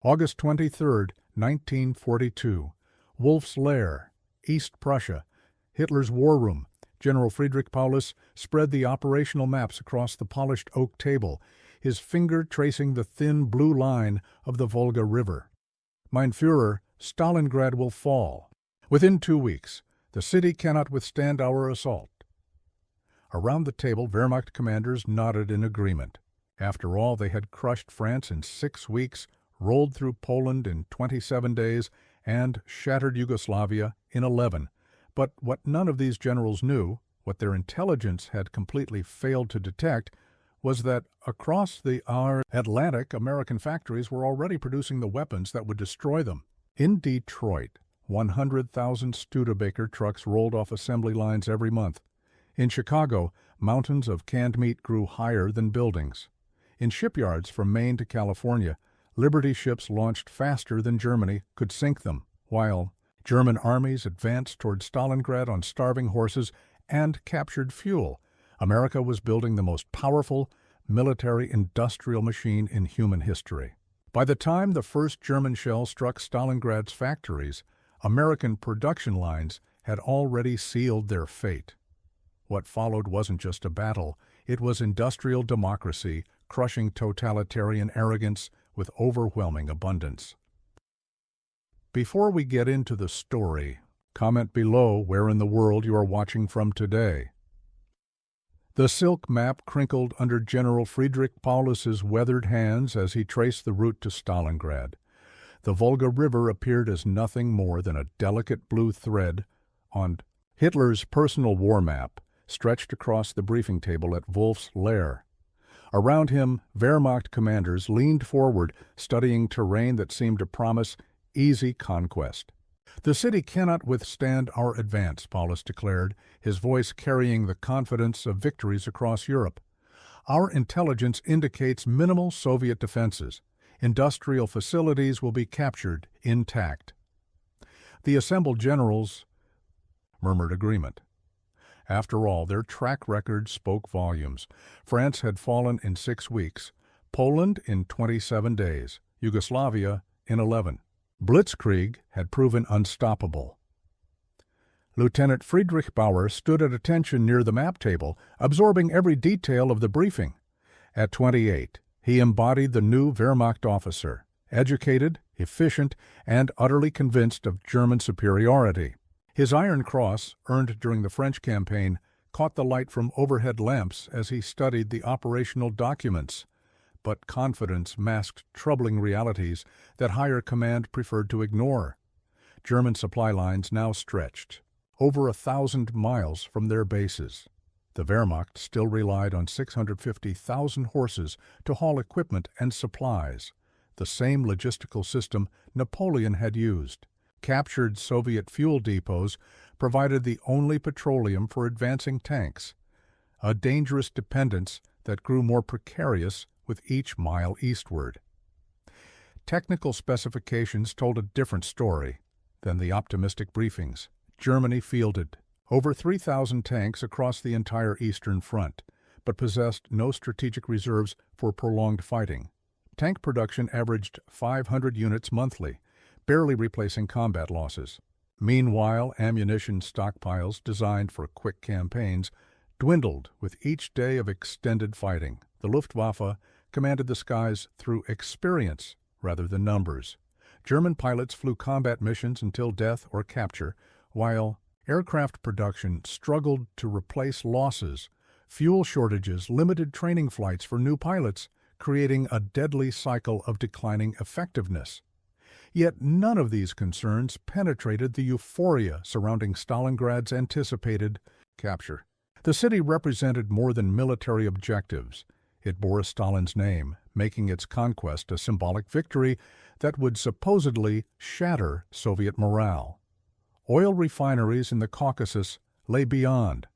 August 23, 1942. Wolf's Lair, East Prussia. Hitler's war room. General Friedrich Paulus spread the operational maps across the polished oak table, his finger tracing the thin blue line of the Volga River. Mein Führer, Stalingrad will fall. Within 2 weeks, the city cannot withstand our assault. Around the table, Wehrmacht commanders nodded in agreement. After all, they had crushed France in 6 weeks, rolled through Poland in 27 days, and shattered Yugoslavia in 11. But what none of these generals knew, what their intelligence had completely failed to detect, was that across the Atlantic, American factories were already producing the weapons that would destroy them. In Detroit, 100,000 Studebaker trucks rolled off assembly lines every month. In Chicago, mountains of canned meat grew higher than buildings. In shipyards from Maine to California, Liberty ships launched faster than Germany could sink them, while German armies advanced toward Stalingrad on starving horses and captured fuel. America was building the most powerful military-industrial machine in human history. By the time the first German shell struck Stalingrad's factories, American production lines had already sealed their fate. What followed wasn't just a battle, it was industrial democracy crushing totalitarian arrogance with overwhelming abundance. Before we get into the story, comment below where in the world you are watching from today. The silk map crinkled under General Friedrich Paulus's weathered hands as he traced the route to Stalingrad. The Volga River appeared as nothing more than a delicate blue thread on Hitler's personal war map, stretched across the briefing table at Wolf's Lair. Around him, Wehrmacht commanders leaned forward, studying terrain that seemed to promise easy conquest. "The city cannot withstand our advance," Paulus declared, his voice carrying the confidence of victories across Europe. "Our intelligence indicates minimal Soviet defenses. Industrial facilities will be captured intact." The assembled generals murmured agreement. After all, their track record spoke volumes. France had fallen in 6 weeks, Poland in 27 days, Yugoslavia in 11. Blitzkrieg had proven unstoppable. Lieutenant Friedrich Bauer stood at attention near the map table, absorbing every detail of the briefing. At 28, he embodied the new Wehrmacht officer, educated, efficient, and utterly convinced of German superiority. His Iron Cross, earned during the French campaign, caught the light from overhead lamps as he studied the operational documents. But confidence masked troubling realities that higher command preferred to ignore. German supply lines now stretched over 1,000 miles from their bases. The Wehrmacht still relied on 650,000 horses to haul equipment and supplies, the same logistical system Napoleon had used. Captured Soviet fuel depots provided the only petroleum for advancing tanks, a dangerous dependence that grew more precarious with each mile eastward. Technical specifications told a different story than the optimistic briefings. Germany fielded over 3,000 tanks across the entire Eastern Front, but possessed no strategic reserves for prolonged fighting. Tank production averaged 500 units monthly, barely replacing combat losses. Meanwhile, ammunition stockpiles designed for quick campaigns dwindled with each day of extended fighting. The Luftwaffe commanded the skies through experience rather than numbers. German pilots flew combat missions until death or capture, while aircraft production struggled to replace losses. Fuel shortages limited training flights for new pilots, creating a deadly cycle of declining effectiveness. Yet none of these concerns penetrated the euphoria surrounding Stalingrad's anticipated capture. The city represented more than military objectives. It bore Stalin's name, making its conquest a symbolic victory that would supposedly shatter Soviet morale. Oil refineries in the Caucasus lay beyond,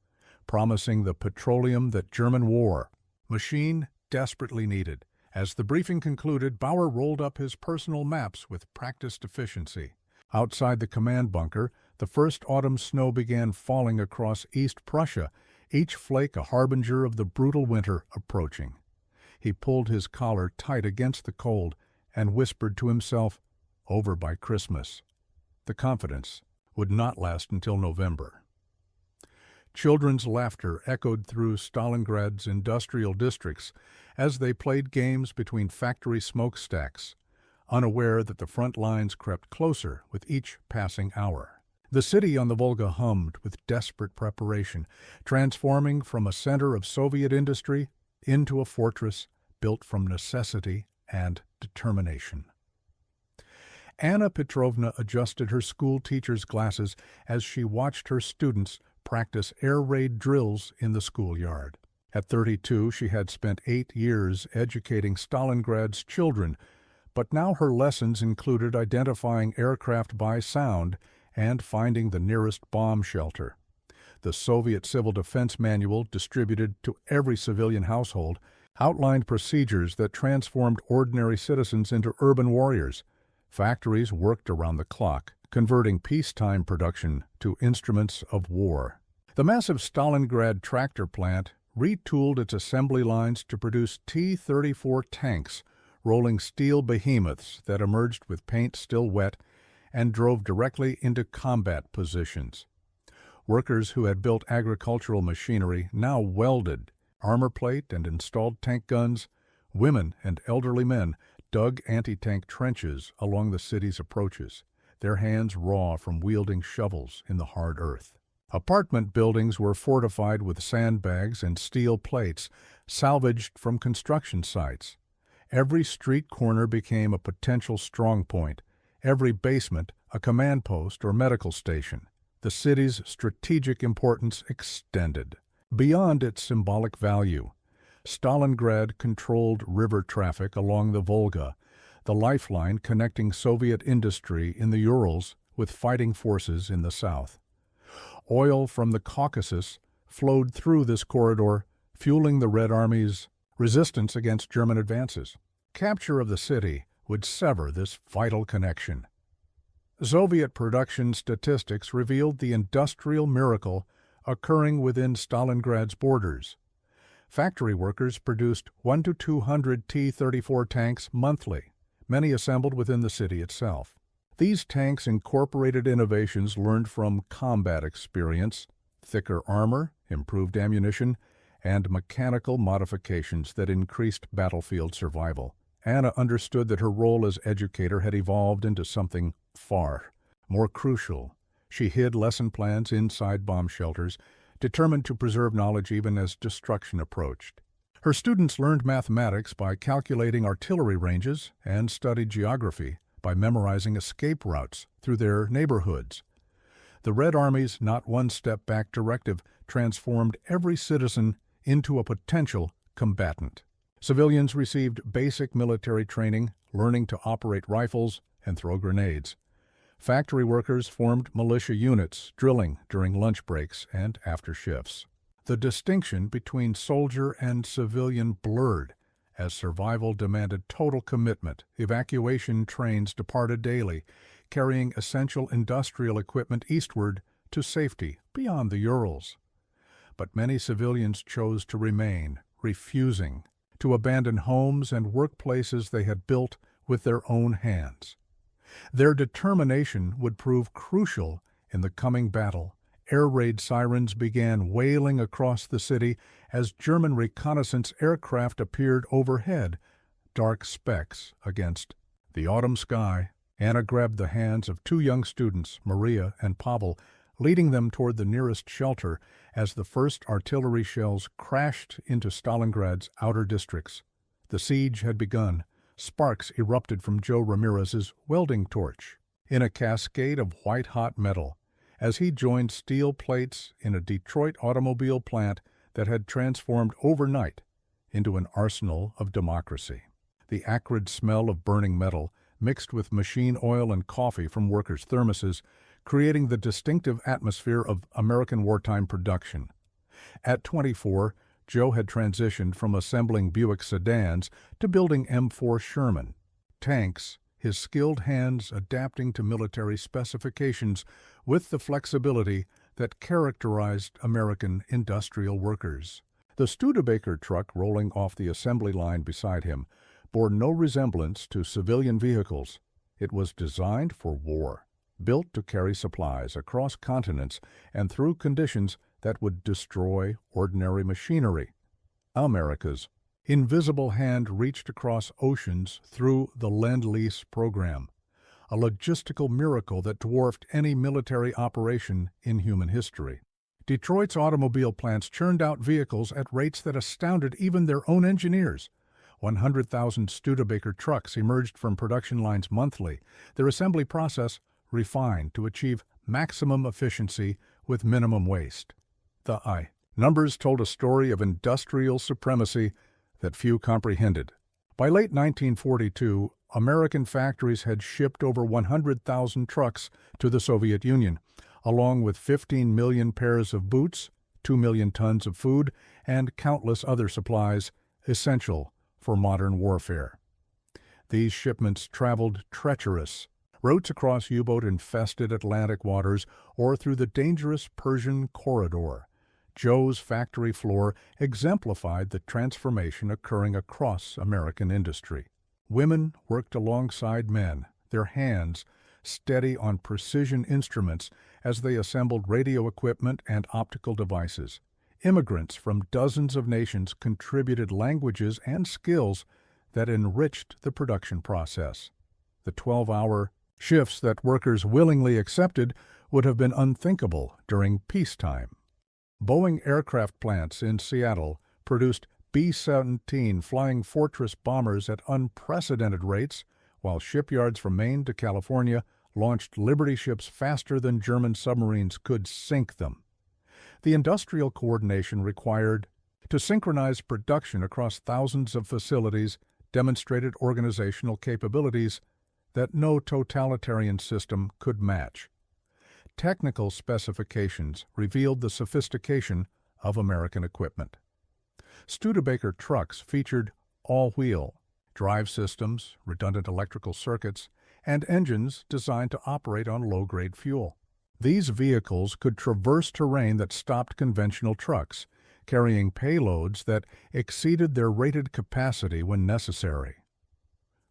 promising the petroleum that German war machine desperately needed. As the briefing concluded, Bauer rolled up his personal maps with practiced efficiency. Outside the command bunker, the first autumn snow began falling across East Prussia, each flake a harbinger of the brutal winter approaching. He pulled his collar tight against the cold and whispered to himself, "Over by Christmas." The confidence would not last until November. Children's laughter echoed through Stalingrad's industrial districts as they played games between factory smokestacks, unaware that the front lines crept closer with each passing hour. The city on the Volga hummed with desperate preparation, transforming from a center of Soviet industry into a fortress built from necessity and determination. Anna Petrovna adjusted her school teacher's glasses as she watched her students practice air raid drills in the schoolyard. At 32, she had spent 8 years educating Stalingrad's children, but now her lessons included identifying aircraft by sound and finding the nearest bomb shelter. The Soviet Civil Defense Manual, distributed to every civilian household, outlined procedures that transformed ordinary citizens into urban warriors. Factories worked around the clock, converting peacetime production to instruments of war. The massive Stalingrad tractor plant retooled its assembly lines to produce T-34 tanks, rolling steel behemoths that emerged with paint still wet and drove directly into combat positions. Workers who had built agricultural machinery now welded armor plate and installed tank guns. Women and elderly men dug anti-tank trenches along the city's approaches, their hands raw from wielding shovels in the hard earth. Apartment buildings were fortified with sandbags and steel plates salvaged from construction sites. Every street corner became a potential strong point, every basement a command post or medical station. The city's strategic importance extended. Beyond its symbolic value, Stalingrad controlled river traffic along the Volga, the lifeline connecting Soviet industry in the Urals with fighting forces in the south. Oil from the Caucasus flowed through this corridor, fueling the Red Army's resistance against German advances. Capture of the city would sever this vital connection. Soviet production statistics revealed the industrial miracle occurring within Stalingrad's borders. Factory workers produced 100 to 200 T-34 tanks monthly, many assembled within the city itself. These tanks incorporated innovations learned from combat experience, thicker armor, improved ammunition, and mechanical modifications that increased battlefield survival. Anna understood that her role as educator had evolved into something far more crucial. She hid lesson plans inside bomb shelters, determined to preserve knowledge even as destruction approached. Her students learned mathematics by calculating artillery ranges and studied geography by memorizing escape routes through their neighborhoods. The Red Army's not one step back directive transformed every citizen into a potential combatant. Civilians received basic military training, learning to operate rifles and throw grenades. Factory workers formed militia units, drilling during lunch breaks and after shifts. The distinction between soldier and civilian blurred as survival demanded total commitment. Evacuation trains departed daily, carrying essential industrial equipment eastward to safety beyond the Urals. But many civilians chose to remain, refusing to abandon homes and workplaces they had built with their own hands. Their determination would prove crucial in the coming battle. Air raid sirens began wailing across the city as German reconnaissance aircraft appeared overhead, dark specks against the autumn sky. Anna grabbed the hands of 2 young students, Maria and Pavel, leading them toward the nearest shelter as the first artillery shells crashed into Stalingrad's outer districts. The siege had begun. Sparks erupted from Joe Ramirez's welding torch in a cascade of white-hot metal as he joined steel plates in a Detroit automobile plant that had transformed overnight into an arsenal of democracy. The acrid smell of burning metal mixed with machine oil and coffee from workers' thermoses, creating the distinctive atmosphere of American wartime production. At 24, Joe had transitioned from assembling Buick sedans to building M4 Sherman tanks, his skilled hands adapting to military specifications with the flexibility that characterized American industrial workers. The Studebaker truck rolling off the assembly line beside him bore no resemblance to civilian vehicles. It was designed for war, built to carry supplies across continents and through conditions that would destroy ordinary machinery. America's invisible hand reached across oceans through the Lend-Lease program, a logistical miracle that dwarfed any military operation in human history. Detroit's automobile plants churned out vehicles at rates that astounded even their own engineers. 100,000 Studebaker trucks emerged from production lines monthly, their assembly process refined to achieve maximum efficiency with minimum waste. The numbers told a story of industrial supremacy that few comprehended. By late 1942, American factories had shipped over 100,000 trucks to the Soviet Union, along with 15 million pairs of boots, 2 million tons of food, and countless other supplies essential for modern warfare. These shipments traveled treacherous routes across U-boat-infested Atlantic waters or through the dangerous Persian corridor. Joe's factory floor exemplified the transformation occurring across American industry. Women worked alongside men, their hands steady on precision instruments as they assembled radio equipment and optical devices. Immigrants from dozens of nations contributed languages and skills that enriched the production process. The 12-hour shifts that workers willingly accepted would have been unthinkable during peacetime. Boeing aircraft plants in Seattle produced B-17 Flying Fortress bombers at unprecedented rates, while shipyards from Maine to California launched Liberty ships faster than German submarines could sink them. The industrial coordination required to synchronize production across thousands of facilities demonstrated organizational capabilities that no totalitarian system could match. Technical specifications revealed the sophistication of American equipment. Studebaker trucks featured all-wheel drive systems, redundant electrical circuits, and engines designed to operate on low-grade fuel. These vehicles could traverse terrain that stopped conventional trucks, carrying payloads that exceeded their rated capacity when necessary.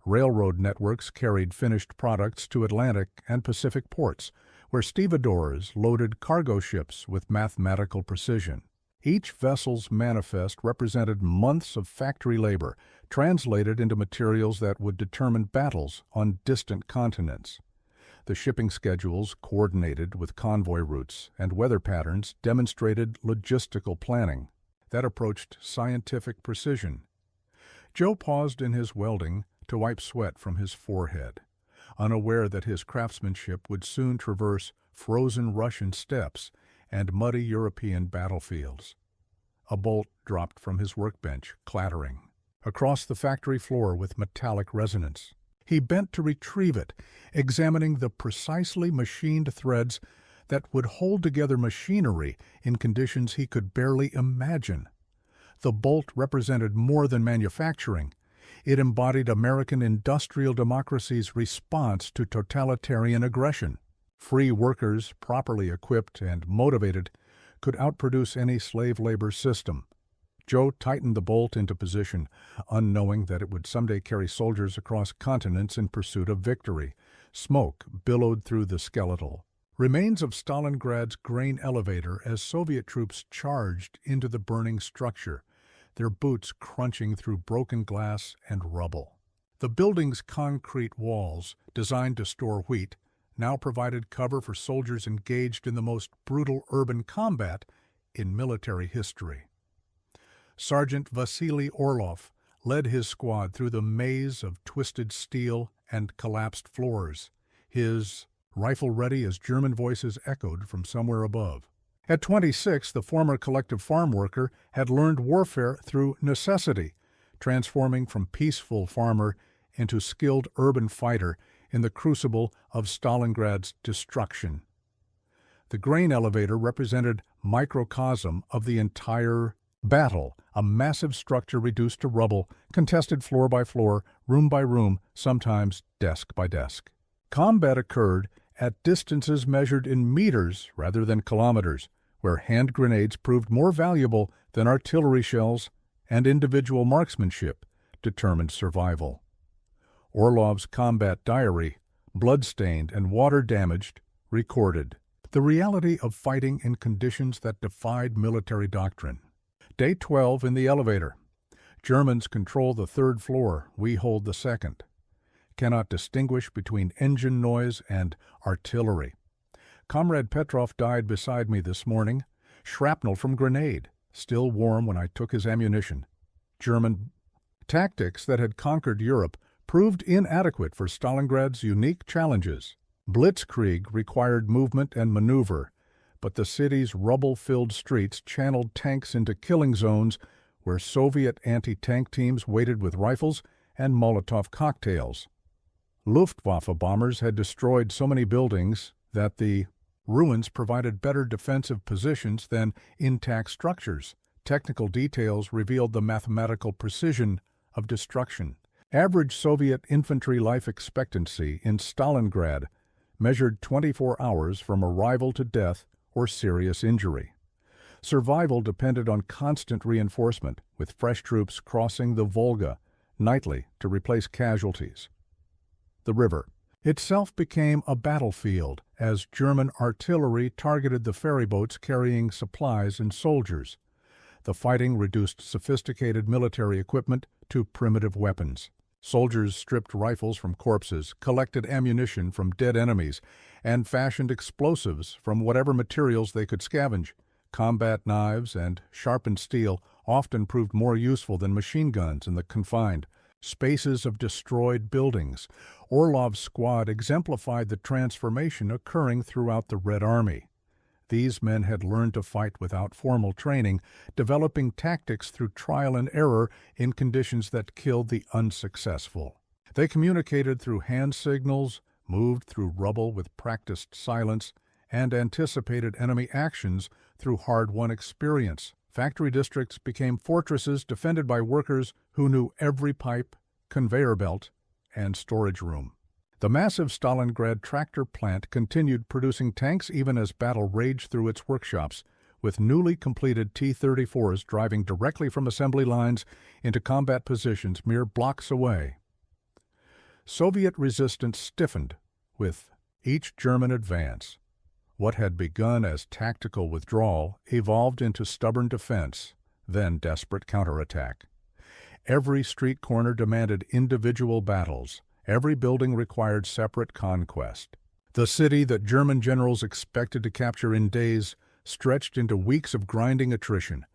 Railroad networks carried finished products to Atlantic and Pacific ports, where stevedores loaded cargo ships with mathematical precision. Each vessel's manifest represented months of factory labor, translated into materials that would determine battles on distant continents. The shipping schedules, coordinated with convoy routes and weather patterns, demonstrated logistical planning that approached scientific precision. Joe paused in his welding to wipe sweat from his forehead, unaware that his craftsmanship would soon traverse frozen Russian steppes and muddy European battlefields. A bolt dropped from his workbench, clattering across the factory floor with metallic resonance. He bent to retrieve it, examining the precisely machined threads that would hold together machinery in conditions he could barely imagine. The bolt represented more than manufacturing. It embodied American industrial democracy's response to totalitarian aggression. Free workers, properly equipped and motivated, could outproduce any slave labor system. Joe tightened the bolt into position, unknowing that it would someday carry soldiers across continents in pursuit of victory. Smoke billowed through the skeletal remains of Stalingrad's grain elevator as Soviet troops charged into the burning structure, their boots crunching through broken glass and rubble. The building's concrete walls, designed to store wheat, now provided cover for soldiers engaged in the most brutal urban combat in military history. Sergeant Vasily Orlov led his squad through the maze of twisted steel and collapsed floors, his rifle ready as German voices echoed from somewhere above. At 26, the former collective farm worker had learned warfare through necessity, transforming from peaceful farmer into skilled urban fighter in the crucible of Stalingrad's destruction. The grain elevator represented microcosm of the entire battle, a massive structure reduced to rubble, contested floor by floor, room by room, sometimes desk by desk. Combat occurred at distances measured in meters rather than kilometers, where hand grenades proved more valuable than artillery shells and individual marksmanship, determined survival. Orlov's combat diary, blood-stained and water-damaged, recorded the reality of fighting in conditions that defied military doctrine. Day 12 in the elevator. Germans control the third floor, we hold the second. Cannot distinguish between engine noise and artillery. Comrade Petrov died beside me this morning. Shrapnel from grenade, still warm when I took his ammunition. German tactics that had conquered Europe proved inadequate for Stalingrad's unique challenges. Blitzkrieg required movement and maneuver, but the city's rubble-filled streets channeled tanks into killing zones where Soviet anti-tank teams waited with rifles and Molotov cocktails. Luftwaffe bombers had destroyed so many buildings that the ruins provided better defensive positions than intact structures. Technical details revealed the mathematical precision of destruction. Average Soviet infantry life expectancy in Stalingrad measured 24 hours from arrival to death or serious injury. Survival depended on constant reinforcement, with fresh troops crossing the Volga nightly to replace casualties. The river itself became a battlefield as German artillery targeted the ferryboats carrying supplies and soldiers. The fighting reduced sophisticated military equipment to primitive weapons. Soldiers stripped rifles from corpses, collected ammunition from dead enemies, and fashioned explosives from whatever materials they could scavenge. Combat knives and sharpened steel often proved more useful than machine guns in the confined spaces of destroyed buildings. Orlov's squad exemplified the transformation occurring throughout the Red Army. These men had learned to fight without formal training, developing tactics through trial and error in conditions that killed the unsuccessful. They communicated through hand signals, moved through rubble with practiced silence, and anticipated enemy actions through hard-won experience. Factory districts became fortresses defended by workers who knew every pipe, conveyor belt, and storage room. The massive Stalingrad tractor plant continued producing tanks even as battle raged through its workshops, with newly completed T-34s driving directly from assembly lines into combat positions mere blocks away. Soviet resistance stiffened with each German advance. What had begun as tactical withdrawal evolved into stubborn defense, then desperate counterattack. Every street corner demanded individual battles. Every building required separate conquest. The city that German generals expected to capture in days stretched into weeks of grinding attrition.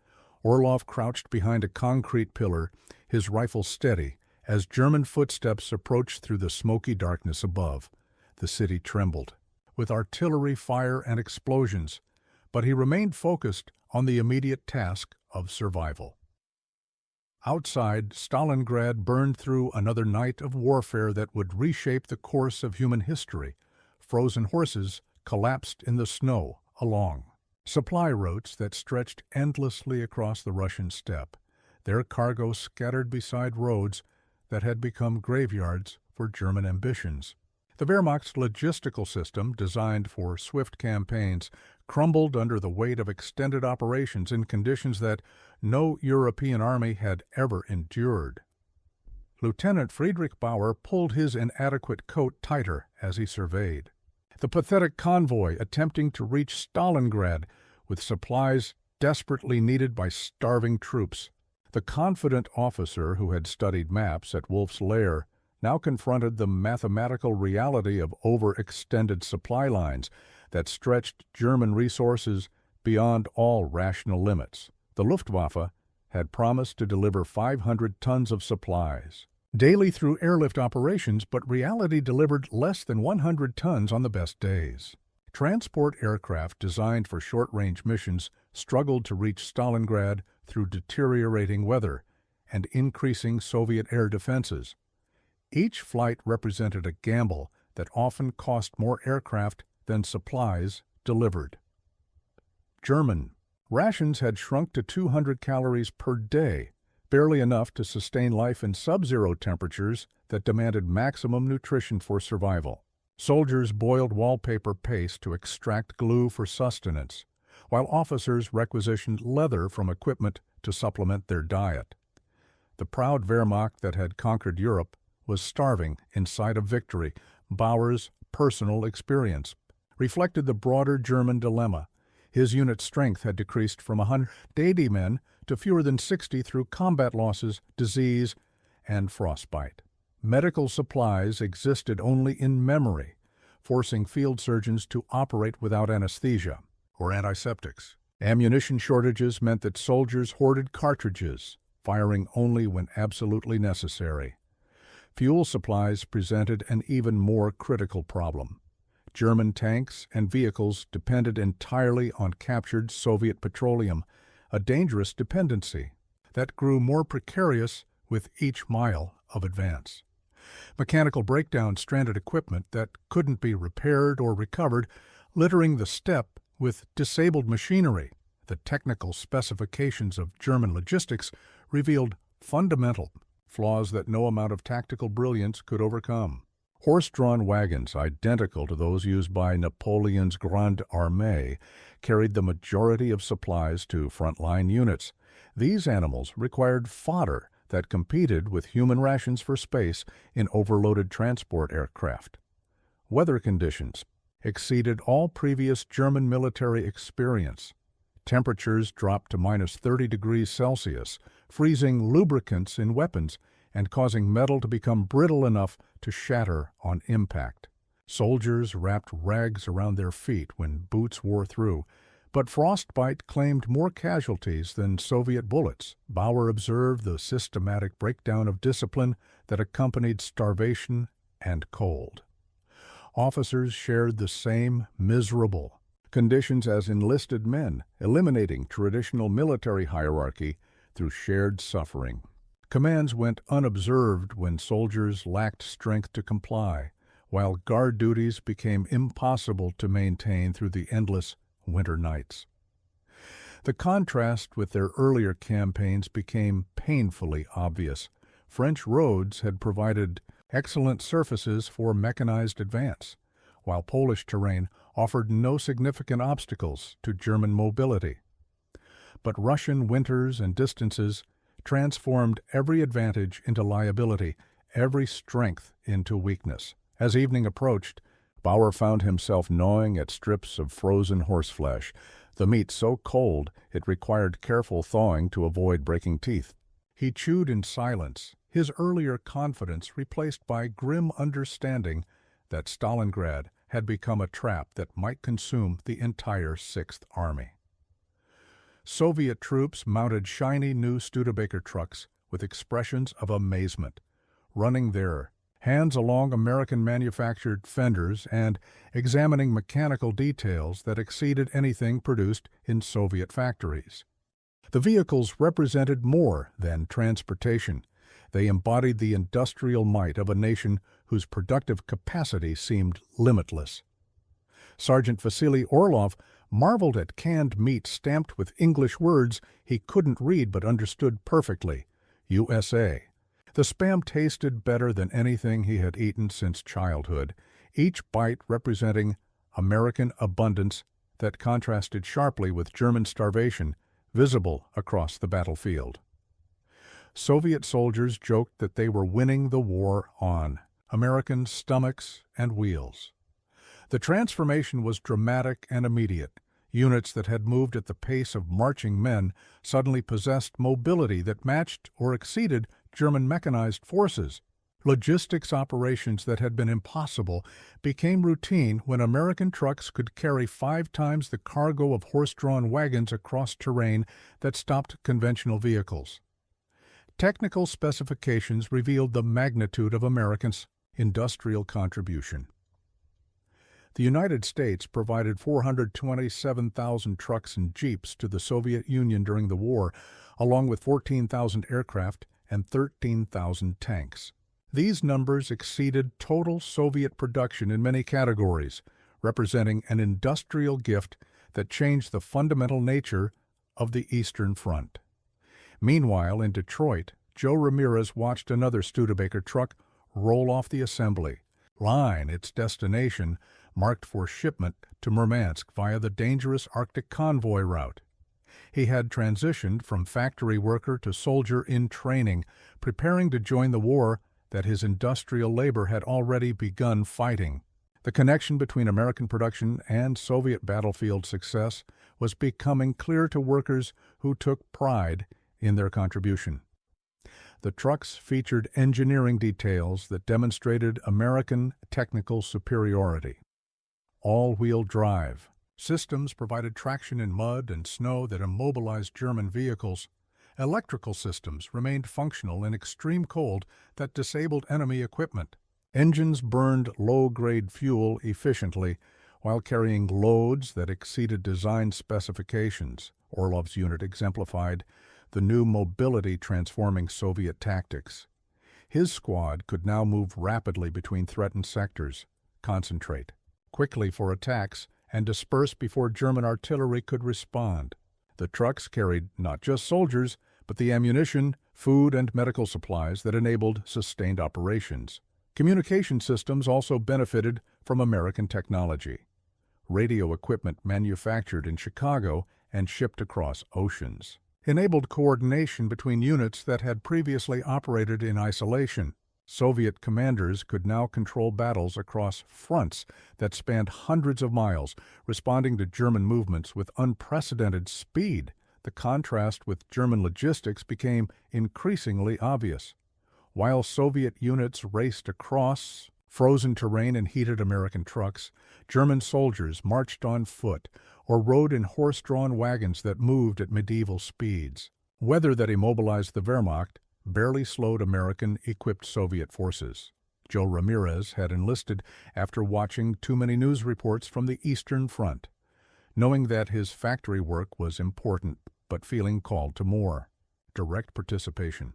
Orlov crouched behind a concrete pillar, his rifle steady, as German footsteps approached through the smoky darkness above. The city trembled, with artillery fire and explosions, but he remained focused on the immediate task of survival. Outside, Stalingrad burned through another night of warfare that would reshape the course of human history. Frozen horses collapsed in the snow along supply routes that stretched endlessly across the Russian steppe, their cargo scattered beside roads that had become graveyards for German ambitions. The Wehrmacht's logistical system, designed for swift campaigns, crumbled under the weight of extended operations in conditions that no European army had ever endured. Lieutenant Friedrich Bauer pulled his inadequate coat tighter as he surveyed. The pathetic convoy attempting to reach Stalingrad with supplies desperately needed by starving troops. The confident officer who had studied maps at Wolf's Lair now confronted the mathematical reality of overextended supply lines that stretched German resources beyond all rational limits. The Luftwaffe had promised to deliver 500 tons of supplies daily through airlift operations, but reality delivered less than 100 tons on the best days. Transport aircraft designed for short-range missions struggled to reach Stalingrad through deteriorating weather and increasing Soviet air defenses. Each flight represented a gamble that often cost more aircraft than supplies delivered. German rations had shrunk to 200 calories per day, barely enough to sustain life in sub-zero temperatures that demanded maximum nutrition for survival. Soldiers boiled wallpaper paste to extract glue for sustenance, while officers requisitioned leather from equipment to supplement their diet. The proud Wehrmacht that had conquered Europe was starving in sight of victory. Bauer's personal experience reflected the broader German dilemma. His unit's strength had decreased from 180 men to fewer than 60 through combat losses, disease, and frostbite. Medical supplies existed only in memory, forcing field surgeons to operate without anesthesia or antiseptics. Ammunition shortages meant that soldiers hoarded cartridges, firing only when absolutely necessary. Fuel supplies presented an even more critical problem. German tanks and vehicles depended entirely on captured Soviet petroleum, a dangerous dependency that grew more precarious with each mile of advance. Mechanical breakdowns stranded equipment that couldn't be repaired or recovered, littering the steppe with disabled machinery. The technical specifications of German logistics revealed fundamental flaws that no amount of tactical brilliance could overcome. Horse-drawn wagons, identical to those used by Napoleon's Grande Armée, carried the majority of supplies to frontline units. These animals required fodder that competed with human rations for space in overloaded transport aircraft. Weather conditions exceeded all previous German military experience. Temperatures dropped to minus 30 degrees Celsius, freezing lubricants in weapons and causing metal to become brittle enough to shatter on impact. Soldiers wrapped rags around their feet when boots wore through, but frostbite claimed more casualties than Soviet bullets. Bauer observed the systematic breakdown of discipline that accompanied starvation and cold. Officers shared the same miserable conditions as enlisted men, eliminating traditional military hierarchy through shared suffering. Commands went unobserved when soldiers lacked strength to comply, while guard duties became impossible to maintain through the endless winter nights. The contrast with their earlier campaigns became painfully obvious. French roads had provided excellent surfaces for mechanized advance, while Polish terrain offered no significant obstacles to German mobility. But Russian winters and distances transformed every advantage into liability, every strength into weakness. As evening approached, Bauer found himself gnawing at strips of frozen horseflesh, the meat so cold it required careful thawing to avoid breaking teeth. He chewed in silence, his earlier confidence replaced by grim understanding that Stalingrad had become a trap that might consume the entire Sixth Army. Soviet troops mounted shiny new Studebaker trucks with expressions of amazement, running their hands along American-manufactured fenders and examining mechanical details that exceeded anything produced in Soviet factories. The vehicles represented more than transportation. They embodied the industrial might of a nation whose productive capacity seemed limitless. Sergeant Vasily Orlov marveled at canned meat stamped with English words he couldn't read but understood perfectly, USA. The Spam tasted better than anything he had eaten since childhood, each bite representing American abundance that contrasted sharply with German starvation visible across the battlefield. Soviet soldiers joked that they were winning the war on American stomachs and wheels. The transformation was dramatic and immediate. Units that had moved at the pace of marching men suddenly possessed mobility that matched or exceeded German mechanized forces. Logistics operations that had been impossible became routine when American trucks could carry 5 times the cargo of horse-drawn wagons across terrain that stopped conventional vehicles. Technical specifications revealed the magnitude of Americans' industrial contribution. The United States provided 427,000 trucks and jeeps to the Soviet Union during the war, along with 14,000 aircraft and 13,000 tanks. These numbers exceeded total Soviet production in many categories, representing an industrial gift that changed the fundamental nature of the Eastern Front. Meanwhile, in Detroit, Joe Ramirez watched another Studebaker truck roll off the assembly line, its destination marked for shipment to Murmansk via the dangerous Arctic convoy route. He had transitioned from factory worker to soldier in training, preparing to join the war that his industrial labor had already begun fighting. The connection between American production and Soviet battlefield success was becoming clear to workers who took pride in their contribution. The trucks featured engineering details that demonstrated American technical superiority. All-wheel drive systems provided traction in mud and snow that immobilized German vehicles. Electrical systems remained functional in extreme cold that disabled enemy equipment. Engines burned low-grade fuel efficiently while carrying loads that exceeded design specifications. Orlov's unit exemplified the new mobility transforming Soviet tactics. His squad could now move rapidly between threatened sectors, concentrate quickly for attacks, and disperse before German artillery could respond. The trucks carried not just soldiers, but the ammunition, food, and medical supplies that enabled sustained operations. Communication systems also benefited from American technology. Radio equipment manufactured in Chicago and shipped across oceans enabled coordination between units that had previously operated in isolation. Soviet commanders could now control battles across fronts that spanned hundreds of miles, responding to German movements with unprecedented speed. The contrast with German logistics became increasingly obvious. While Soviet units raced across frozen terrain and heated American trucks, German soldiers marched on foot or rode in horse-drawn wagons that moved at medieval speeds. Weather that immobilized the Wehrmacht barely slowed American-equipped Soviet forces. Joe Ramirez had enlisted after watching too many news reports from the Eastern Front, knowing that his factory work was important, but feeling called to more direct participation.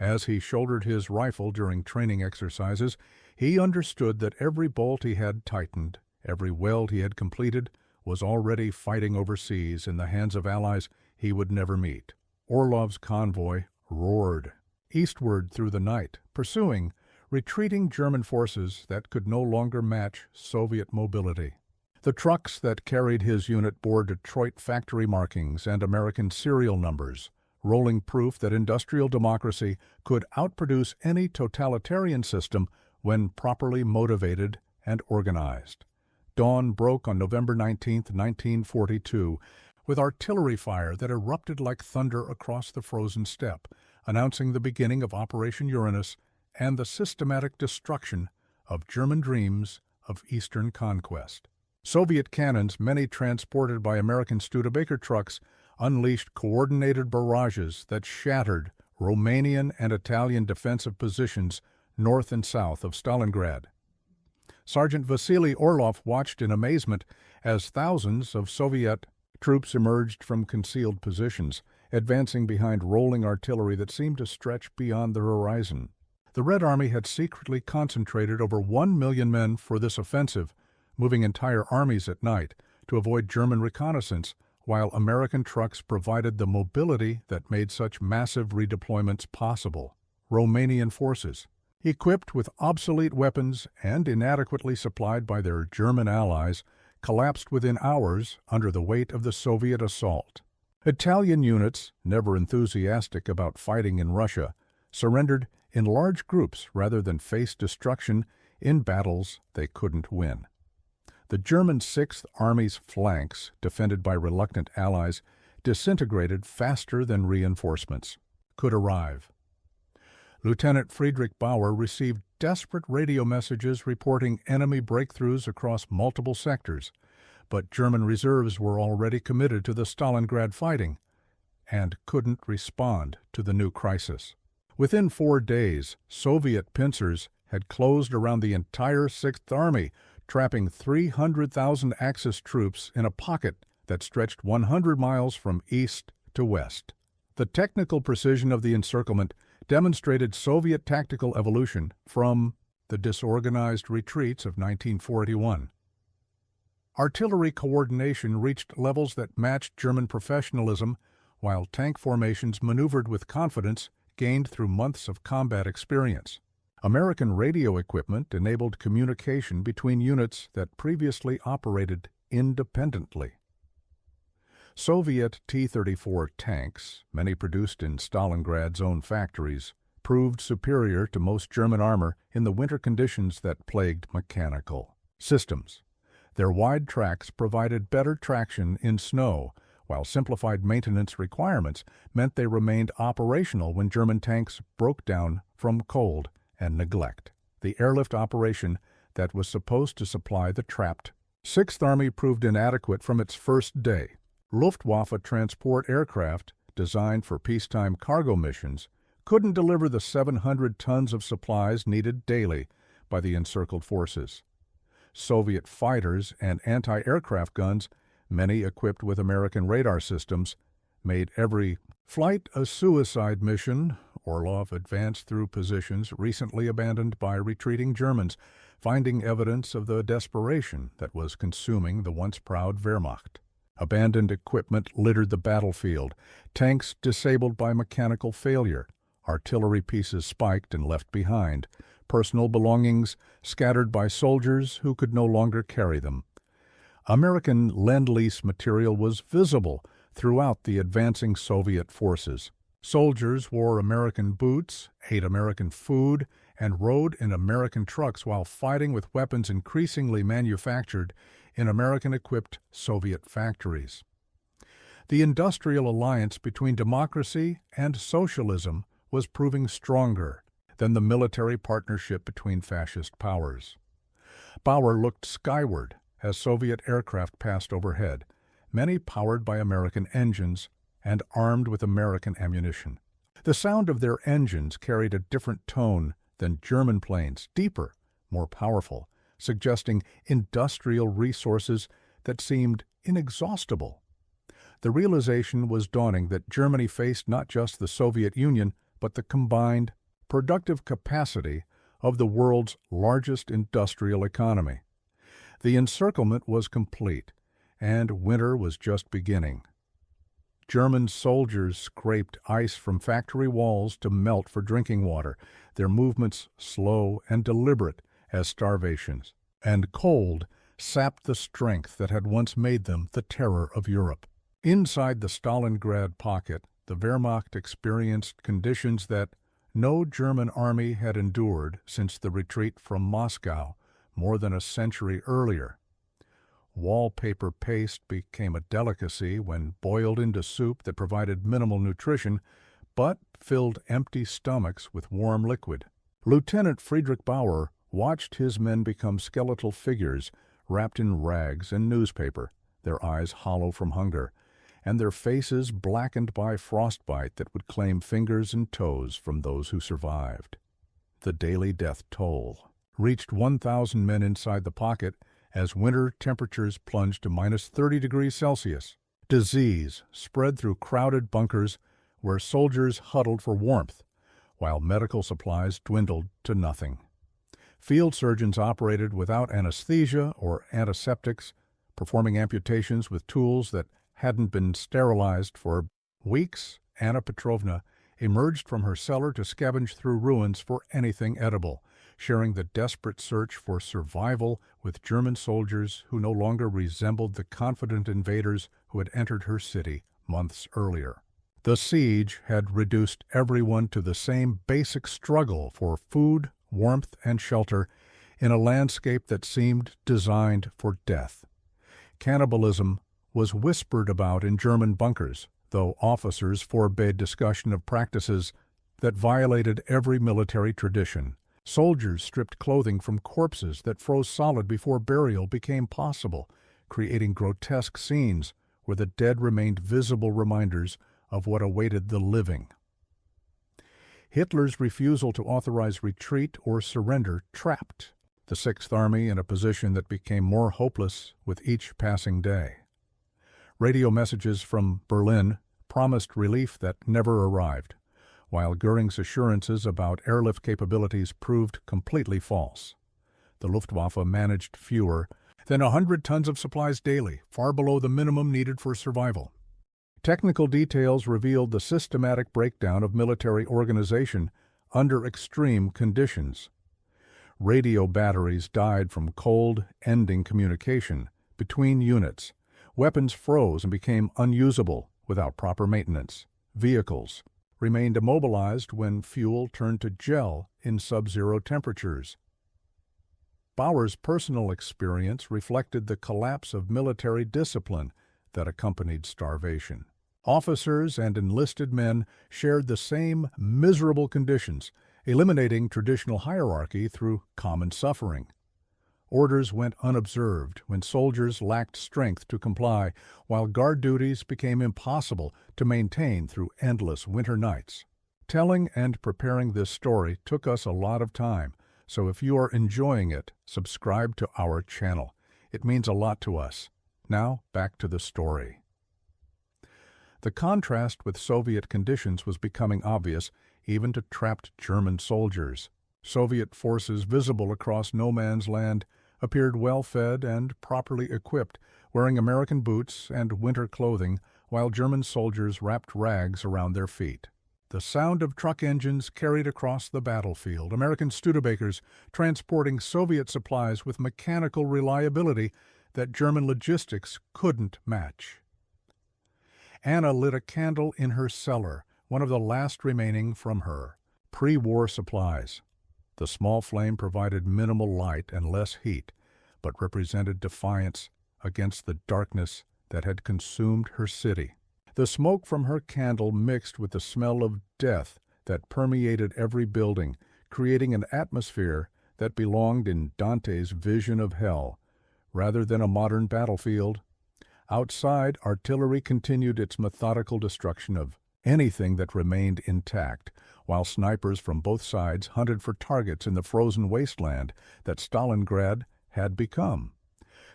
As he shouldered his rifle during training exercises, he understood that every bolt he had tightened, every weld he had completed, was already fighting overseas in the hands of allies he would never meet. Orlov's convoy roared eastward through the night, pursuing retreating German forces that could no longer match Soviet mobility. The trucks that carried his unit bore Detroit factory markings and American serial numbers, rolling proof that industrial democracy could outproduce any totalitarian system when properly motivated and organized. Dawn broke on November 19, 1942, with artillery fire that erupted like thunder across the frozen steppe, announcing the beginning of Operation Uranus and the systematic destruction of German dreams of Eastern conquest. Soviet cannons, many transported by American Studebaker trucks, unleashed coordinated barrages that shattered Romanian and Italian defensive positions north and south of Stalingrad. Sergeant Vasily Orlov watched in amazement as thousands of Soviet troops emerged from concealed positions, advancing behind rolling artillery that seemed to stretch beyond the horizon. The Red Army had secretly concentrated over 1 million men for this offensive, moving entire armies at night to avoid German reconnaissance, while American trucks provided the mobility that made such massive redeployments possible. Romanian forces, equipped with obsolete weapons and inadequately supplied by their German allies, collapsed within hours under the weight of the Soviet assault. Italian units, never enthusiastic about fighting in Russia, surrendered in large groups rather than face destruction in battles they couldn't win. The German Sixth Army's flanks, defended by reluctant allies, disintegrated faster than reinforcements could arrive. Lieutenant Friedrich Bauer received desperate radio messages reporting enemy breakthroughs across multiple sectors, but German reserves were already committed to the Stalingrad fighting and couldn't respond to the new crisis. Within 4 days, Soviet pincers had closed around the entire Sixth Army, trapping 300,000 Axis troops in a pocket that stretched 100 miles from east to west. The technical precision of the encirclement demonstrated Soviet tactical evolution from the disorganized retreats of 1941. Artillery coordination reached levels that matched German professionalism, while tank formations maneuvered with confidence gained through months of combat experience. American radio equipment enabled communication between units that previously operated independently. Soviet T-34 tanks, many produced in Stalingrad's own factories, proved superior to most German armor in the winter conditions that plagued mechanical systems. Their wide tracks provided better traction in snow, while simplified maintenance requirements meant they remained operational when German tanks broke down from cold and neglect. The airlift operation that was supposed to supply the trapped Sixth Army proved inadequate from its first day. Luftwaffe transport aircraft, designed for peacetime cargo missions, couldn't deliver the 700 tons of supplies needed daily by the encircled forces. Soviet fighters and anti-aircraft guns, many equipped with American radar systems, made every flight a suicide mission. Orlov advanced through positions recently abandoned by retreating Germans, finding evidence of the desperation that was consuming the once proud Wehrmacht. Abandoned equipment littered the battlefield, tanks disabled by mechanical failure, artillery pieces spiked and left behind, personal belongings scattered by soldiers who could no longer carry them. American Lend-Lease material was visible throughout the advancing Soviet forces. Soldiers wore American boots, ate American food, and rode in American trucks while fighting with weapons increasingly manufactured in American-equipped Soviet factories. The industrial alliance between democracy and socialism was proving stronger than the military partnership between fascist powers. Bauer looked skyward as Soviet aircraft passed overhead, many powered by American engines and armed with American ammunition. The sound of their engines carried a different tone than German planes, deeper, more powerful, suggesting industrial resources that seemed inexhaustible. The realization was dawning that Germany faced not just the Soviet Union, but the combined, productive capacity of the world's largest industrial economy. The encirclement was complete, and winter was just beginning. German soldiers scraped ice from factory walls to melt for drinking water, their movements slow and deliberate as starvations, and cold sapped the strength that had once made them the terror of Europe. Inside the Stalingrad pocket, the Wehrmacht experienced conditions that no German army had endured since the retreat from Moscow more than a century earlier. Wallpaper paste became a delicacy when boiled into soup that provided minimal nutrition, but filled empty stomachs with warm liquid. Lieutenant Friedrich Paulus watched his men become skeletal figures wrapped in rags and newspaper, their eyes hollow from hunger, and their faces blackened by frostbite that would claim fingers and toes from those who survived. The daily death toll reached 1,000 men inside the pocket as winter temperatures plunged to minus 30 degrees Celsius. Disease spread through crowded bunkers where soldiers huddled for warmth, while medical supplies dwindled to nothing. Field surgeons operated without anesthesia or antiseptics, performing amputations with tools that hadn't been sterilized for weeks. Anna Petrovna emerged from her cellar to scavenge through ruins for anything edible, sharing the desperate search for survival with German soldiers who no longer resembled the confident invaders who had entered her city months earlier. The siege had reduced everyone to the same basic struggle for food, warmth, and shelter in a landscape that seemed designed for death. Cannibalism was whispered about in German bunkers, though officers forbade discussion of practices that violated every military tradition. Soldiers stripped clothing from corpses that froze solid before burial became possible, creating grotesque scenes where the dead remained visible reminders of what awaited the living. Hitler's refusal to authorize retreat or surrender trapped the Sixth Army in a position that became more hopeless with each passing day. Radio messages from Berlin promised relief that never arrived, while Göring's assurances about airlift capabilities proved completely false. The Luftwaffe managed fewer than 100 tons of supplies daily, far below the minimum needed for survival. Technical details revealed the systematic breakdown of military organization under extreme conditions. Radio batteries died from cold, ending communication between units, Weapons froze and became unusable without proper maintenance. Vehicles remained immobilized when fuel turned to gel in sub-zero temperatures. Bauer's personal experience reflected the collapse of military discipline that accompanied starvation. Officers and enlisted men shared the same miserable conditions, eliminating traditional hierarchy through common suffering. Orders went unobserved when soldiers lacked strength to comply, while guard duties became impossible to maintain through endless winter nights. Telling and preparing this story took us a lot of time, so if you are enjoying it, subscribe to our channel. It means a lot to us. Now, back to the story. The contrast with Soviet conditions was becoming obvious, even to trapped German soldiers. Soviet forces visible across no man's land appeared well-fed and properly equipped, wearing American boots and winter clothing, while German soldiers wrapped rags around their feet. The sound of truck engines carried across the battlefield, American Studebakers transporting Soviet supplies with mechanical reliability that German logistics couldn't match. Anna lit a candle in her cellar, one of the last remaining from her pre-war supplies. The small flame provided minimal light and less heat, but represented defiance against the darkness that had consumed her city. The smoke from her candle mixed with the smell of death that permeated every building, creating an atmosphere that belonged in Dante's vision of hell, rather than a modern battlefield. Outside, artillery continued its methodical destruction of anything that remained intact, while snipers from both sides hunted for targets in the frozen wasteland that Stalingrad had become.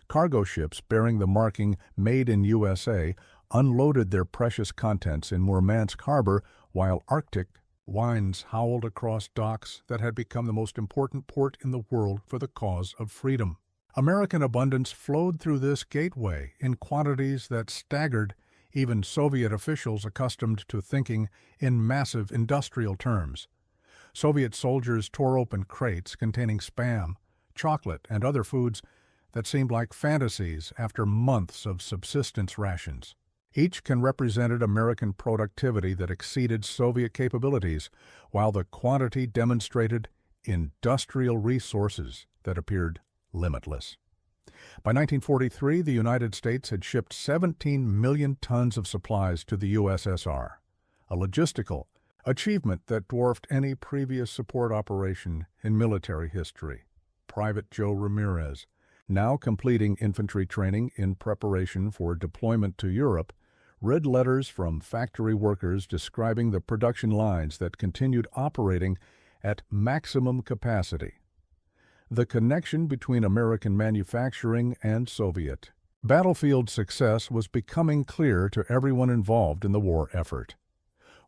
Cargo ships bearing the marking "Made in USA" unloaded their precious contents in Murmansk harbor, while Arctic winds howled across docks that had become the most important port in the world for the cause of freedom. American abundance flowed through this gateway in quantities that staggered even Soviet officials accustomed to thinking in massive industrial terms. Soviet soldiers tore open crates containing Spam, chocolate, and other foods that seemed like fantasies after months of subsistence rations. Each can represented American productivity that exceeded Soviet capabilities, while the quantity demonstrated industrial resources that appeared limitless. By 1943, the United States had shipped 17 million tons of supplies to the USSR, a logistical achievement that dwarfed any previous support operation in military history. Private Joe Ramirez, now completing infantry training in preparation for deployment to Europe, read letters from factory workers describing the production lines that continued operating at maximum capacity. The connection between American manufacturing and Soviet battlefield success was becoming clear to everyone involved in the war effort.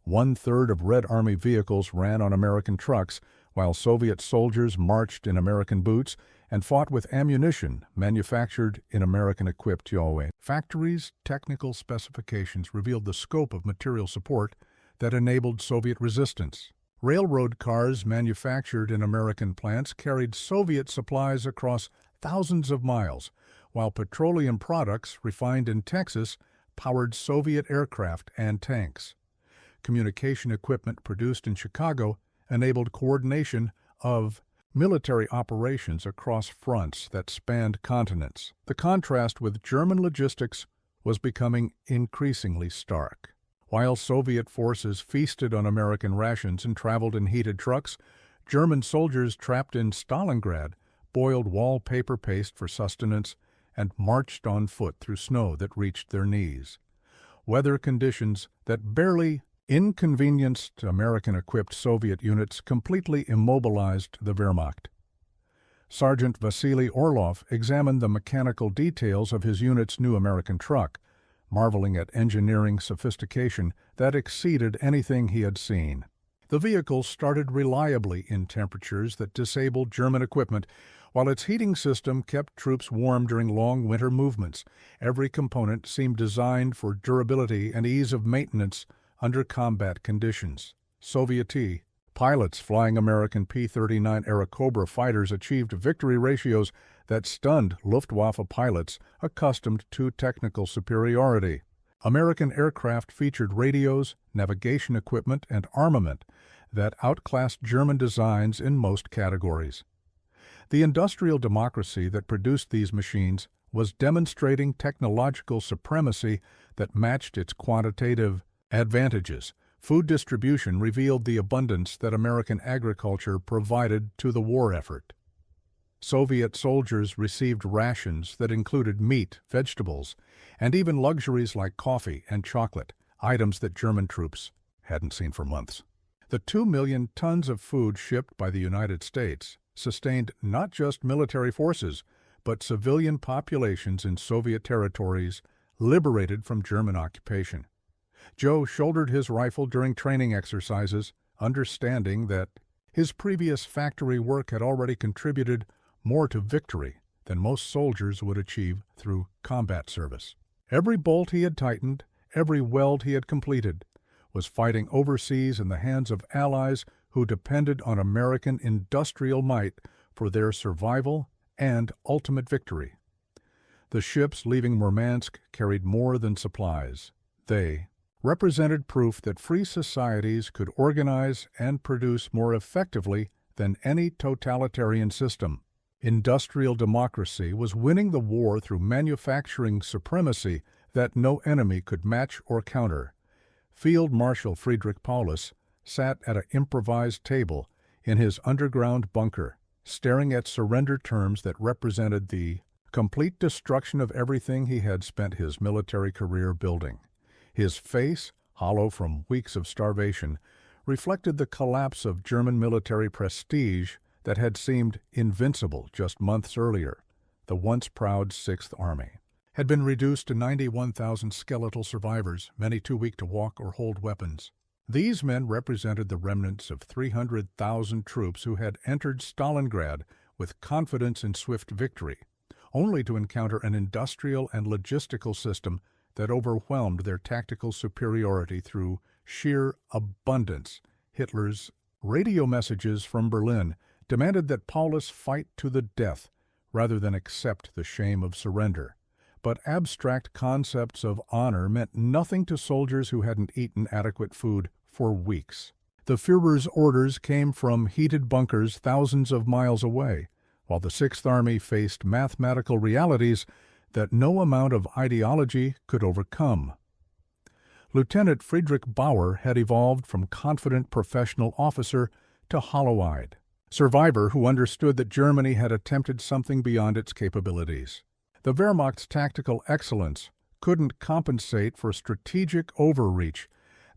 1/3 of Red Army vehicles ran on American trucks, while Soviet soldiers marched in American boots and fought with ammunition manufactured in American-equipped Yoe. Factories' technical specifications revealed the scope of material support that enabled Soviet resistance. Railroad cars manufactured in American plants carried Soviet supplies across thousands of miles, while petroleum products refined in Texas powered Soviet aircraft and tanks. Communication equipment produced in Chicago enabled coordination of military operations across fronts that spanned continents. The contrast with German logistics was becoming increasingly stark. While Soviet forces feasted on American rations and traveled in heated trucks, German soldiers trapped in Stalingrad boiled wallpaper paste for sustenance and marched on foot through snow that reached their knees. Weather conditions that barely inconvenienced American-equipped Soviet units completely immobilized the Wehrmacht. Sergeant Vasily Orlov examined the mechanical details of his unit's new American truck, marveling at engineering sophistication that exceeded anything he had seen. The vehicle started reliably in temperatures that disabled German equipment, while its heating system kept troops warm during long winter movements. Every component seemed designed for durability and ease of maintenance under combat conditions. Soviet Pilots flying American P-39 Cobra fighters achieved victory ratios that stunned Luftwaffe pilots accustomed to technical superiority. American aircraft featured radios, navigation equipment, and armament that outclassed German designs in most categories. The industrial democracy that produced these machines was demonstrating technological supremacy that matched its quantitative advantages. Food distribution revealed the abundance that American agriculture provided to the war effort. Soviet soldiers received rations that included meat, vegetables, and even luxuries like coffee and chocolate, items that German troops hadn't seen for months. The 2 million tons of food shipped by the United States sustained not just military forces, but civilian populations in Soviet territories liberated from German occupation. Joe shouldered his rifle during training exercises, understanding that his previous factory work had already contributed more to victory than most soldiers would achieve through combat service. Every bolt he had tightened, every weld he had completed, was fighting overseas in the hands of allies who depended on American industrial might for their survival and ultimate victory. The ships leaving Murmansk carried more than supplies. They represented proof that free societies could organize and produce more effectively than any totalitarian system. Industrial democracy was winning the war through manufacturing supremacy that no enemy could match or counter. Field Marshal Friedrich Paulus sat at an improvised table in his underground bunker, staring at surrender terms that represented the complete destruction of everything he had spent his military career building. His face, hollow from weeks of starvation, reflected the collapse of German military prestige that had seemed invincible just months earlier. The once proud Sixth Army had been reduced to 91,000 skeletal survivors, many too weak to walk or hold weapons. These men represented the remnants of 300,000 troops who had entered Stalingrad with confidence in swift victory, only to encounter an industrial and logistical system that overwhelmed their tactical superiority through sheer abundance. Hitler's radio messages from Berlin demanded that Paulus fight to the death rather than accept the shame of surrender. But abstract concepts of honor meant nothing to soldiers who hadn't eaten adequate food for weeks. The Führer's orders came from heated bunkers thousands of miles away, while the Sixth Army faced mathematical realities that no amount of ideology could overcome. Lieutenant Friedrich Bauer had evolved from confident professional officer to hollow-eyed survivor who understood that Germany had attempted something beyond its capabilities. The Wehrmacht's tactical excellence couldn't compensate for strategic overreach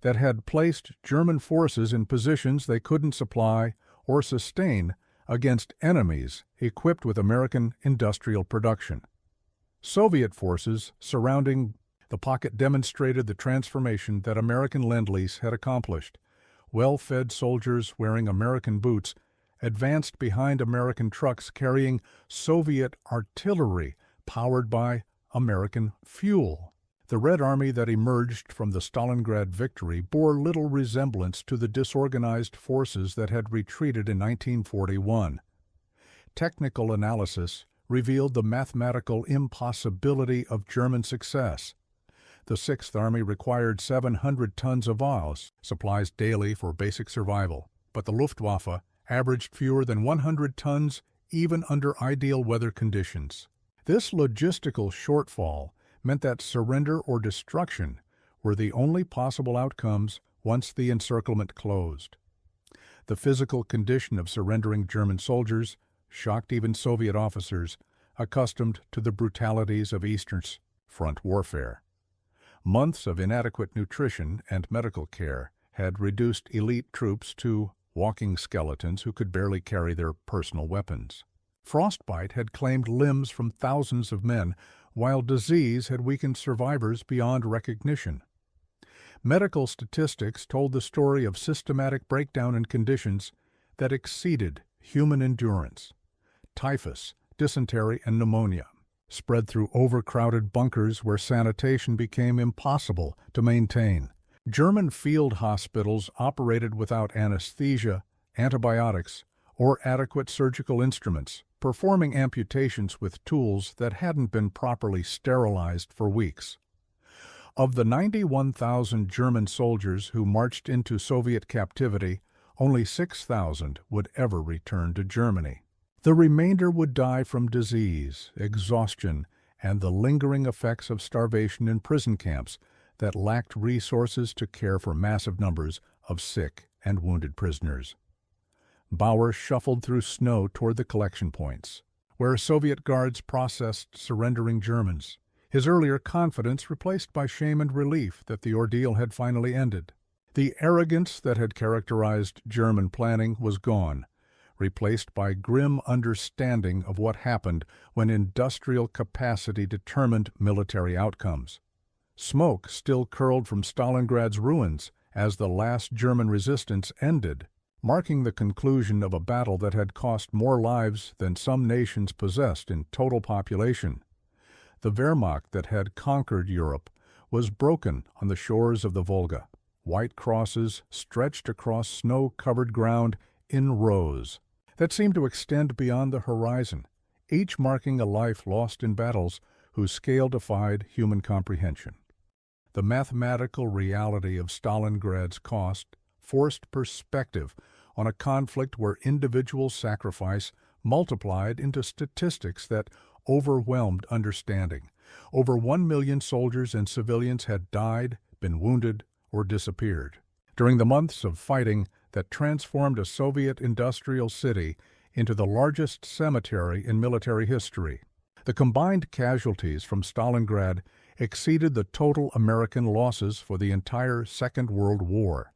that had placed German forces in positions they couldn't supply or sustain against enemies equipped with American industrial production. Soviet forces surrounding the pocket demonstrated the transformation that American Lend-Lease had accomplished. Well-fed soldiers wearing American boots advanced behind American trucks carrying Soviet artillery powered by American fuel. The Red Army that emerged from the Stalingrad victory bore little resemblance to the disorganized forces that had retreated in 1941. Technical analysis revealed the mathematical impossibility of German success. The Sixth Army required 700 tons of oils, supplies daily for basic survival, but the Luftwaffe averaged fewer than 100 tons even under ideal weather conditions. This logistical shortfall meant that surrender or destruction were the only possible outcomes once the encirclement closed. The physical condition of surrendering German soldiers shocked even Soviet officers accustomed to the brutalities of Eastern Front warfare. Months of inadequate nutrition and medical care had reduced elite troops to walking skeletons who could barely carry their personal weapons. Frostbite had claimed limbs from thousands of men, while disease had weakened survivors beyond recognition. Medical statistics told the story of systematic breakdown in conditions that exceeded human endurance. Typhus, dysentery, and pneumonia spread through overcrowded bunkers where sanitation became impossible to maintain. German field hospitals operated without anesthesia antibiotics, or adequate surgical instruments, performing amputations with tools that hadn't been properly sterilized for weeks. Of the 91,000 German soldiers who marched into Soviet captivity, only 6,000 would ever return to Germany. The remainder would die from disease, exhaustion, and the lingering effects of starvation in prison camps that lacked resources to care for massive numbers of sick and wounded prisoners. Bauer shuffled through snow toward the collection points, where Soviet guards processed surrendering Germans, his earlier confidence replaced by shame and relief that the ordeal had finally ended. The arrogance that had characterized German planning was gone, replaced by grim understanding of what happened when industrial capacity determined military outcomes. Smoke still curled from Stalingrad's ruins as the last German resistance ended, marking the conclusion of a battle that had cost more lives than some nations possessed in total population. The Wehrmacht that had conquered Europe was broken on the shores of the Volga. White crosses stretched across snow-covered ground in rows that seemed to extend beyond the horizon, each marking a life lost in battles whose scale defied human comprehension. The mathematical reality of Stalingrad's cost forced perspective on a conflict where individual sacrifice multiplied into statistics that overwhelmed understanding. Over 1 million soldiers and civilians had died, been wounded, or disappeared during the months of fighting that transformed a Soviet industrial city into the largest cemetery in military history. The combined casualties from Stalingrad exceeded the total American losses for the entire Second World War.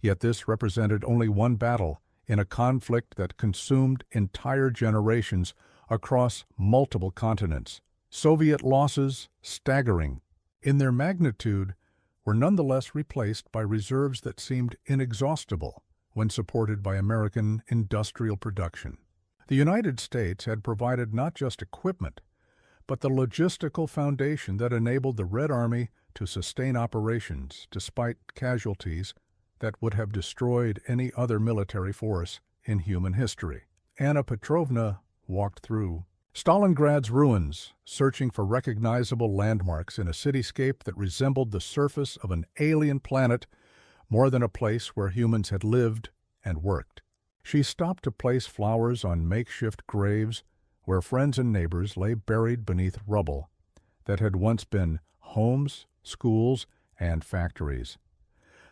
Yet this represented only one battle in a conflict that consumed entire generations across multiple continents. Soviet losses, staggering in their magnitude, were nonetheless replaced by reserves that seemed inexhaustible when supported by American industrial production. The United States had provided not just equipment, but the logistical foundation that enabled the Red Army to sustain operations despite casualties that would have destroyed any other military force in human history. Anna Petrovna walked through Stalingrad's ruins, searching for recognizable landmarks in a cityscape that resembled the surface of an alien planet more than a place where humans had lived and worked. She stopped to place flowers on makeshift graves where friends and neighbors lay buried beneath rubble that had once been homes, schools, and factories.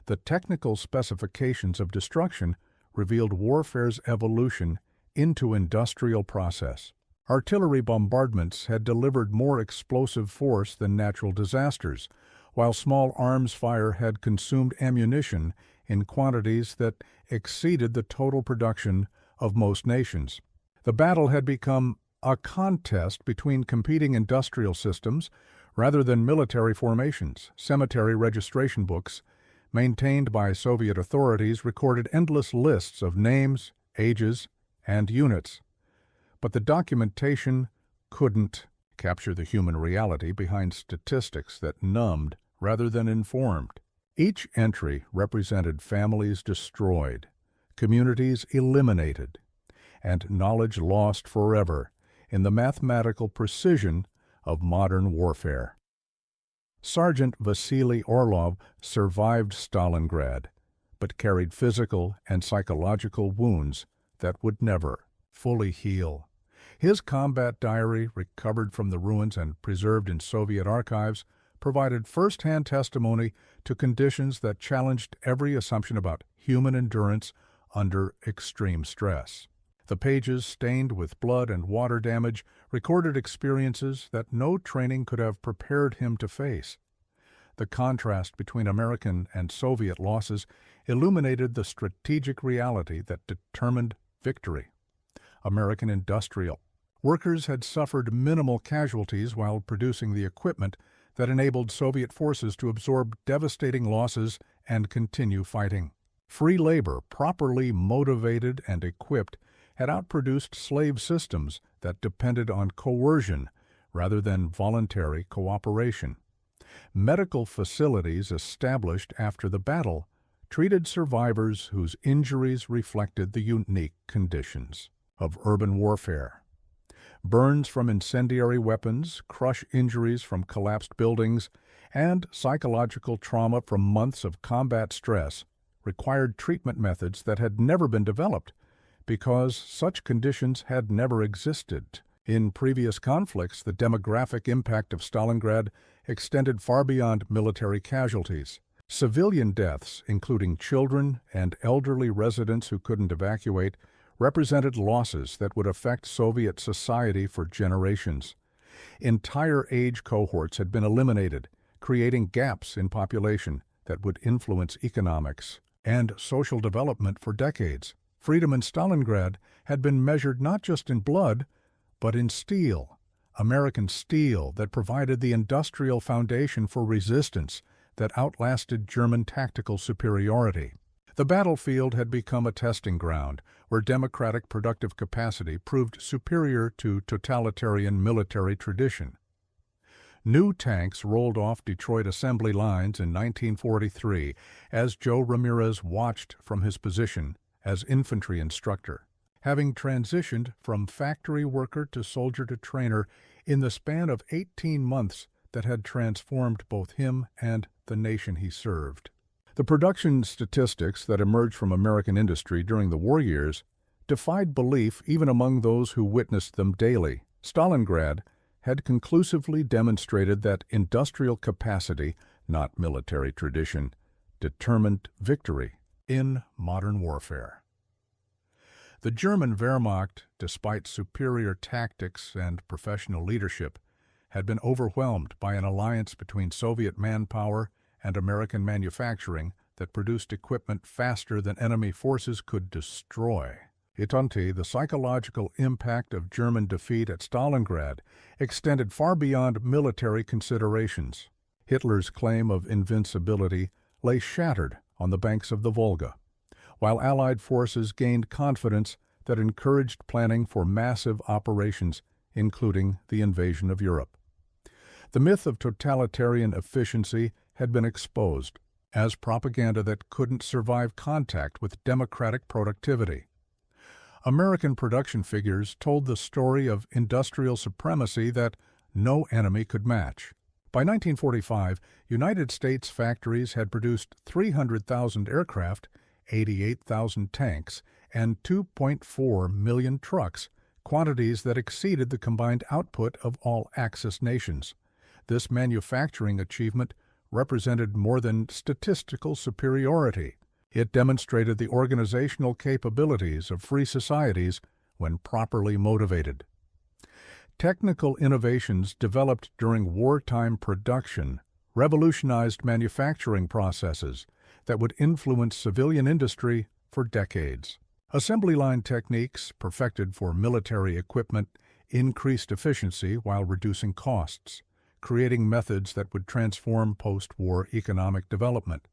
The technical specifications of destruction revealed warfare's evolution into industrial process. Artillery bombardments had delivered more explosive force than natural disasters, while small arms fire had consumed ammunition in quantities that exceeded the total production of most nations. The battle had become a contest between competing industrial systems rather than military formations. Cemetery registration books, maintained by Soviet authorities, recorded endless lists of names, ages, and units. But the documentation couldn't capture the human reality behind statistics that numbed rather than informed. Each entry represented families destroyed, communities eliminated, and knowledge lost forever in the mathematical precision of modern warfare. Sergeant Vasily Orlov survived Stalingrad, but carried physical and psychological wounds that would never fully heal. His combat diary, recovered from the ruins and preserved in Soviet archives, provided first-hand testimony to conditions that challenged every assumption about human endurance under extreme stress. The pages, stained with blood and water damage, recorded experiences that no training could have prepared him to face. The contrast between American and Soviet losses illuminated the strategic reality that determined victory. American industrial workers had suffered minimal casualties while producing the equipment that enabled Soviet forces to absorb devastating losses and continue fighting. Free labor, properly motivated and equipped, had outproduced slave systems that depended on coercion rather than voluntary cooperation. Medical facilities established after the battle treated survivors whose injuries reflected the unique conditions of urban warfare. Burns from incendiary weapons, crush injuries from collapsed buildings, and psychological trauma from months of combat stress required treatment methods that had never been developed because such conditions had never existed. In previous conflicts, the demographic impact of Stalingrad extended far beyond military casualties. Civilian deaths, including children and elderly residents who couldn't evacuate, represented losses that would affect Soviet society for generations. Entire age cohorts had been eliminated, creating gaps in population that would influence economics and social development for decades. Freedom in Stalingrad had been measured not just in blood, but in steel, American steel that provided the industrial foundation for resistance that outlasted German tactical superiority. The battlefield had become a testing ground where democratic productive capacity proved superior to totalitarian military tradition. New tanks rolled off Detroit assembly lines in 1943 as Joe Ramirez watched from his position as infantry instructor, having transitioned from factory worker to soldier to trainer in the span of 18 months that had transformed both him and the nation he served. The production statistics that emerged from American industry during the war years defied belief even among those who witnessed them daily. Stalingrad had conclusively demonstrated that industrial capacity, not military tradition, determined victory in modern warfare. The German Wehrmacht, despite superior tactics and professional leadership, had been overwhelmed by an alliance between Soviet manpower and American manufacturing that produced equipment faster than enemy forces could destroy. The psychological impact of German defeat at Stalingrad extended far beyond military considerations. Hitler's claim of invincibility lay shattered on the banks of the Volga, while Allied forces gained confidence that encouraged planning for massive operations, including the invasion of Europe. The myth of totalitarian efficiency had been exposed as propaganda that couldn't survive contact with democratic productivity. American production figures told the story of industrial supremacy that no enemy could match. By 1945, United States factories had produced 300,000 aircraft, 88,000 tanks, and 2.4 million trucks, quantities that exceeded the combined output of all Axis nations. This manufacturing achievement represented more than statistical superiority. It demonstrated the organizational capabilities of free societies when properly motivated. Technical innovations developed during wartime production revolutionized manufacturing processes that would influence civilian industry for decades. Assembly line techniques perfected for military equipment increased efficiency while reducing costs, creating methods that would transform post-war economic development.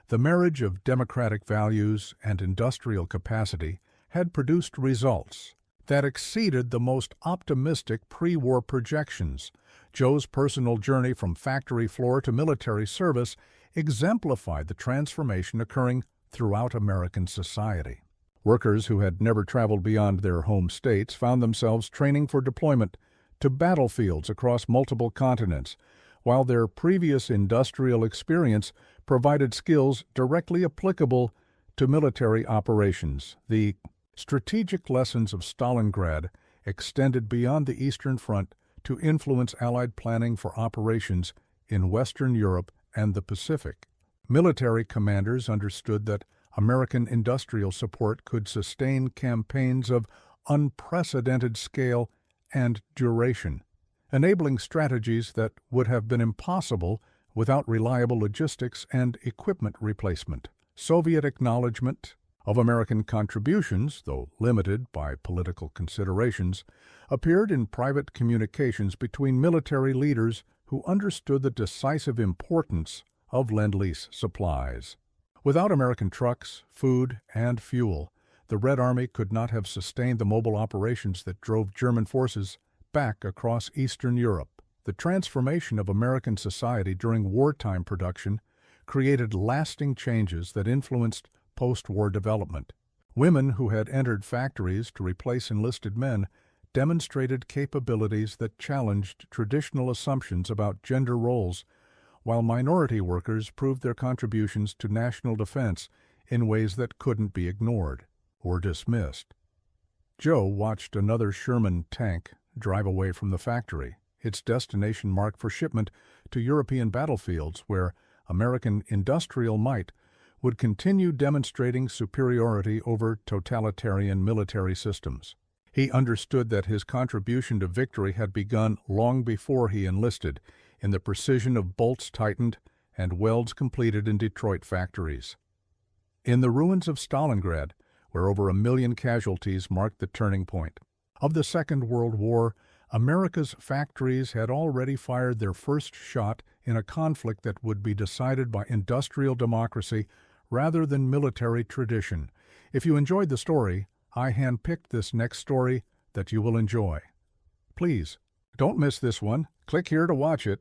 The marriage of democratic values and industrial capacity had produced results that exceeded the most optimistic pre-war projections. Joe's personal journey from factory floor to military service exemplified the transformation occurring throughout American society. Workers who had never traveled beyond their home states found themselves training for deployment to battlefields across multiple continents, while their previous industrial experience provided skills directly applicable to military operations. The strategic lessons of Stalingrad extended beyond the Eastern Front to influence Allied planning for operations in Western Europe and the Pacific. Military commanders understood that American industrial support could sustain campaigns of unprecedented scale and duration, enabling strategies that would have been impossible without reliable logistics and equipment replacement. Soviet acknowledgement of American contributions, though limited by political considerations, appeared in private communications between military leaders who understood the decisive importance of Lend-Lease supplies. Without American trucks, food, and fuel, the Red Army could not have sustained the mobile operations that drove German forces back across Eastern Europe. The transformation of American society during wartime production created lasting changes that influenced post-war development. Women who had entered factories to replace enlisted men demonstrated capabilities that challenged traditional assumptions about gender roles, while minority workers proved their contributions to national defense in ways that couldn't be ignored or dismissed. Joe watched another Sherman tank drive away from the factory, its destination marked for shipment to European battlefields where American industrial might would continue demonstrating superiority over totalitarian military systems. He understood that his contribution to victory had begun long before he enlisted, in the precision of bolts tightened and welds completed in Detroit factories. In the ruins of Stalingrad, where over 1 million casualties marked the turning point of the Second World War, America's factories had already fired their first shot in a conflict that would be decided by industrial democracy rather than military tradition. If you enjoyed the story, I handpicked this next story that you will enjoy. Please, don't miss this one. Click here to watch it.